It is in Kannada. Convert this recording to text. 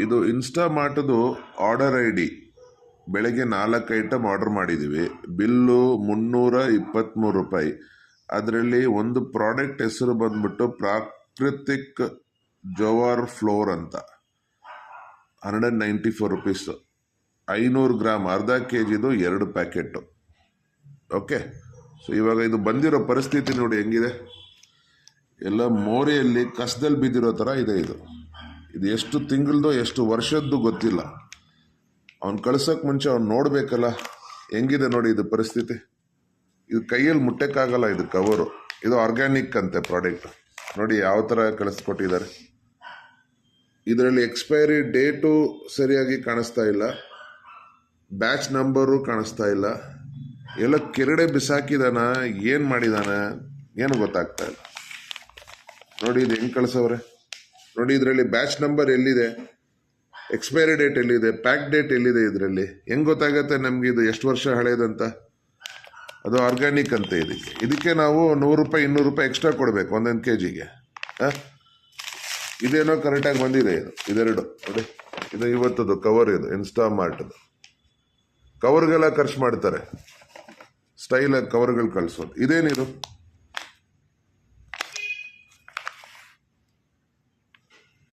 ಇದು ಇನ್ಸ್ಟಾಮಾರ್ಟ್ದು ಆರ್ಡರ್ ಐ ಡಿ. ಬೆಳಗ್ಗೆ 4 ಐಟಮ್ ಆರ್ಡರ್ ಮಾಡಿದ್ದೀವಿ. ಬಿಲ್ಲು 323 ರೂಪಾಯಿ. ಅದರಲ್ಲಿ ಒಂದು ಪ್ರಾಡಕ್ಟ್ ಹೆಸರು ಬಂದ್ಬಿಟ್ಟು ಪ್ರಾಕೃತಿಕ್ ಜೋವಾರ್ ಫ್ಲೋರ್ ಅಂತ, 194 ರುಪೀಸ್. 500 ಗ್ರಾಮ್, ಅರ್ಧ ಕೆಜಿದು 2 ಪ್ಯಾಕೆಟು. ಓಕೆ, ಸೊ ಇವಾಗ ಇದು ಬಂದಿರೋ ಪರಿಸ್ಥಿತಿ ನೋಡಿ ಹೆಂಗಿದೆ. ಎಲ್ಲ ಮೋರಿಯಲ್ಲಿ ಕಸದಲ್ಲಿ ಬಿದ್ದಿರೋ ಥರ ಇದೆ. ಇದು ಎಷ್ಟು ತಿಂಗಳದು ಎಷ್ಟು ವರ್ಷದ್ದು ಗೊತ್ತಿಲ್ಲ. ಅವ್ನು ಕಳ್ಸೋಕೆ ಮುಂಚೆ ಅವ್ನು ನೋಡಬೇಕಲ್ಲ ಹೆಂಗಿದೆ ನೋಡಿ ಇದು ಪರಿಸ್ಥಿತಿ. ಇದು ಕೈಯಲ್ಲಿ ಮುಟ್ಟಕ್ಕಾಗಲ್ಲ. ಇದು ಕವರು, ಇದು ಆರ್ಗ್ಯಾನಿಕ್ ಅಂತೆ ಪ್ರಾಡಕ್ಟ್. ನೋಡಿ ಯಾವ ಥರ ಕಳಿಸ್ಕೊಟ್ಟಿದ್ದಾರೆ. ಇದರಲ್ಲಿ ಎಕ್ಸ್ಪೈರಿ ಡೇಟು ಸರಿಯಾಗಿ ಕಾಣಿಸ್ತಾ ಇಲ್ಲ, ಬ್ಯಾಚ್ ನಂಬರು ಕಾಣಿಸ್ತಾ ಇಲ್ಲ. ಎಲ್ಲ ಕೆರಡೆ ಬಿಸಾಕಿದಾನ, ಏನು ಮಾಡಿದಾನ ಏನು ಗೊತ್ತಾಗ್ತಾ ಇಲ್ಲ. ನೋಡಿ ಇದು ಹೆಂಗೆ ಕಳಿಸವ್ರೆ ನೋಡಿ. ಇದರಲ್ಲಿ ಬ್ಯಾಚ್ ನಂಬರ್ ಎಲ್ಲಿದೆ, ಎಕ್ಸ್ಪೈರಿ ಡೇಟ್ ಎಲ್ಲಿದೆ, ಪ್ಯಾಕ್ ಡೇಟ್ ಎಲ್ಲಿದೆ, ಇದರಲ್ಲಿ ಹೆಂಗೆ ಗೊತ್ತಾಗತ್ತೆ ನಮ್ಗೆ ಇದು ಎಷ್ಟು ವರ್ಷ ಹಳೇದಂತ. ಅದು ಆರ್ಗ್ಯಾನಿಕ್ ಅಂತೆ. ಇದಕ್ಕೆ ನಾವು 100 ರೂಪಾಯಿ 200 ರೂಪಾಯಿ ಎಕ್ಸ್ಟ್ರಾ ಕೊಡಬೇಕು ಒಂದೊಂದು ಕೆಜಿಗೆ. ಇದೇನೋ ಕರೆಕ್ಟಾಗಿ ಬಂದಿದೆ. ಇದೆರಡು ನೋಡಿ, ಇದು ಇವತ್ತದು ಕವರ್. ಇದು ಇನ್ಸ್ಟಾಮಾರ್ಟ್ದು ಕವರ್ಗೆಲ್ಲ ಖರ್ಚು ಮಾಡ್ತಾರೆ, ಸ್ಟೈಲಾಗಿ ಕವರ್ಗಳು ಕಳಿಸೋದು. ಇದೇನಿದು